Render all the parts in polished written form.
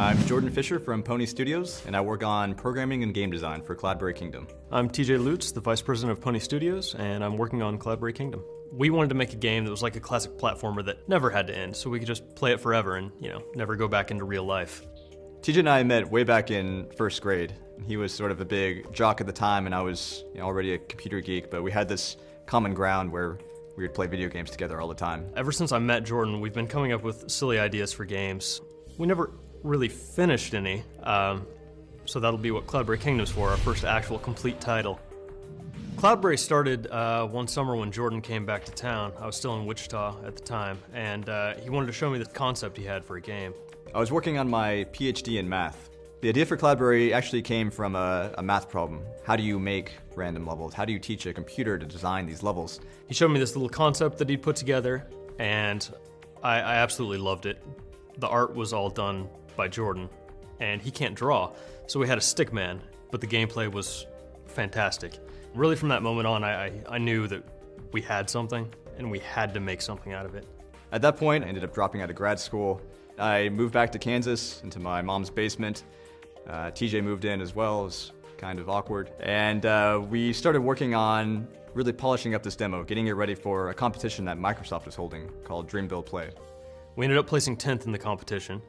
I'm Jordan Fisher from Pony Studios, and I work on programming and game design for Cloudberry Kingdom. I'm TJ Lutz, the Vice President of Pony Studios, and I'm working on Cloudberry Kingdom. We wanted to make a game that was like a classic platformer that never had to end, so we could just play it forever and, never go back into real life. TJ and I met way back in first grade. He was sort of a big jock at the time, and I was already a computer geek, but we had this common ground where we would play video games together all the time. Ever since I met Jordan, we've been coming up with silly ideas for games. We never really finished any, so that'll be what Cloudberry Kingdom's for, our first actual complete title. Cloudberry started one summer when Jordan came back to town. I was still in Wichita at the time, and he wanted to show me the concept he had for a game. I was working on my PhD in math. The idea for Cloudberry actually came from a math problem. How do you make random levels? How do you teach a computer to design these levels? He showed me this little concept that he'd put together, and I absolutely loved it. The art was all done by Jordan, and he can't draw, so we had a stick man, but the gameplay was fantastic. Really from that moment on, I knew that we had something, and we had to make something out of it. At that point, I ended up dropping out of grad school. I moved back to Kansas, into my mom's basement. TJ moved in as well. It was kind of awkward. And we started working on really polishing up this demo, getting it ready for a competition that Microsoft was holding called Dream Build Play. We ended up placing 10th in the competition,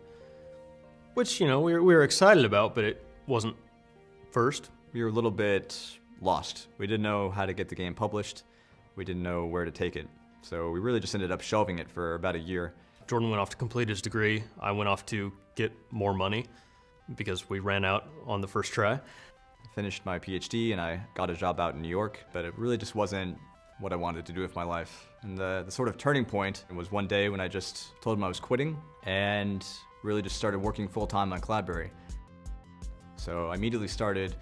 which, we were excited about, but it wasn't first. We were a little bit lost. We didn't know how to get the game published. We didn't know where to take it. So we really just ended up shelving it for about a year. Jordan went off to complete his degree. I went off to get more money because we ran out on the first try. I finished my PhD and I got a job out in New York, but it really just wasn't what I wanted to do with my life. And the sort of turning point was one day when I just told him I was quitting and really just started working full-time on Cloudberry. So I immediately started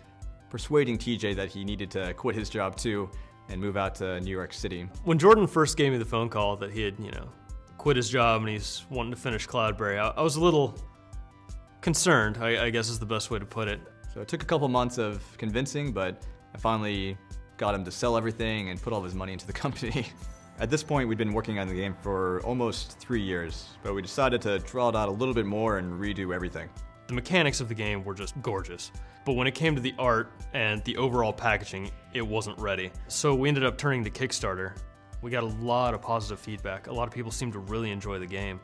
persuading TJ that he needed to quit his job too and move out to New York City. When Jordan first gave me the phone call that he had, quit his job and he's wanting to finish Cloudberry, I was a little concerned, I guess is the best way to put it. So it took a couple months of convincing, but I finally got him to sell everything and put all of his money into the company. At this point, we'd been working on the game for almost 3 years, but we decided to draw it out a little bit more and redo everything. The mechanics of the game were just gorgeous, but when it came to the art and the overall packaging, it wasn't ready. So we ended up turning to Kickstarter. We got a lot of positive feedback. A lot of people seemed to really enjoy the game.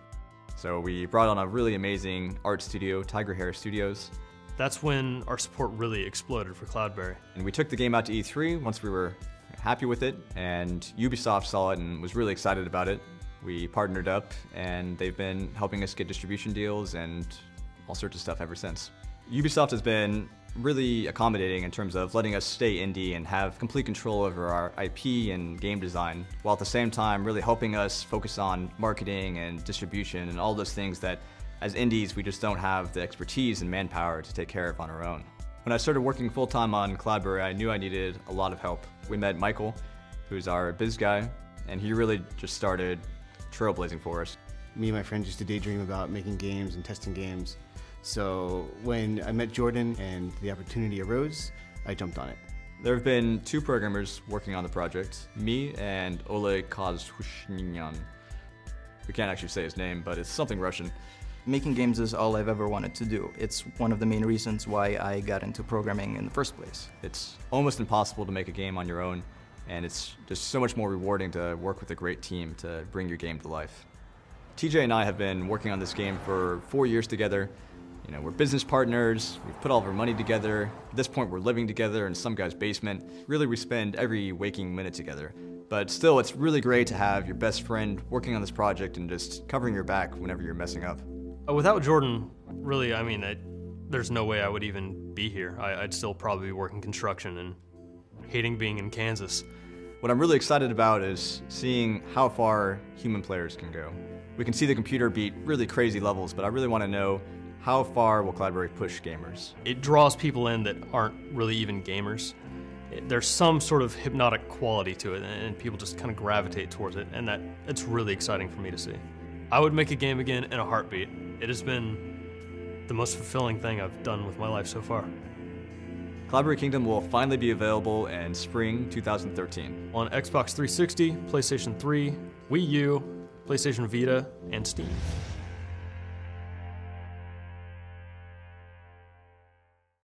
So we brought on a really amazing art studio, Tiger Hair Studios. That's when our support really exploded for Cloudberry. And we took the game out to E3 once we were happy with it, and Ubisoft saw it and was really excited about it. We partnered up, and they've been helping us get distribution deals and all sorts of stuff ever since. Ubisoft has been really accommodating in terms of letting us stay indie and have complete control over our IP and game design, while at the same time really helping us focus on marketing and distribution and all those things that as indies we just don't have the expertise and manpower to take care of on our own. When I started working full-time on Cloudberry, I knew I needed a lot of help. We met Michael, who's our biz guy, and he really just started trailblazing for us. Me and my friends used to daydream about making games and testing games. So when I met Jordan and the opportunity arose, I jumped on it. There have been 2 programmers working on the project, me and Oleg Kozhushnyan. We can't actually say his name, but it's something Russian. Making games is all I've ever wanted to do. It's one of the main reasons why I got into programming in the first place. It's almost impossible to make a game on your own, and it's just so much more rewarding to work with a great team to bring your game to life. TJ and I have been working on this game for 4 years together. We're business partners, we've put all of our money together. At this point, we're living together in some guy's basement. Really, we spend every waking minute together. But still, it's really great to have your best friend working on this project and just covering your back whenever you're messing up. Without Jordan, really, there's no way I would even be here. I'd still probably be working construction and hating being in Kansas. What I'm really excited about is seeing how far human players can go. We can see the computer beat really crazy levels, but I really want to know how far will Cloudberry push gamers? It draws people in that aren't really even gamers. There's some sort of hypnotic quality to it, and people just kind of gravitate towards it, and it's really exciting for me to see. I would make a game again in a heartbeat. It has been the most fulfilling thing I've done with my life so far. Cloudberry Kingdom will finally be available in spring 2013. On Xbox 360, PlayStation 3, Wii U, PlayStation Vita, and Steam.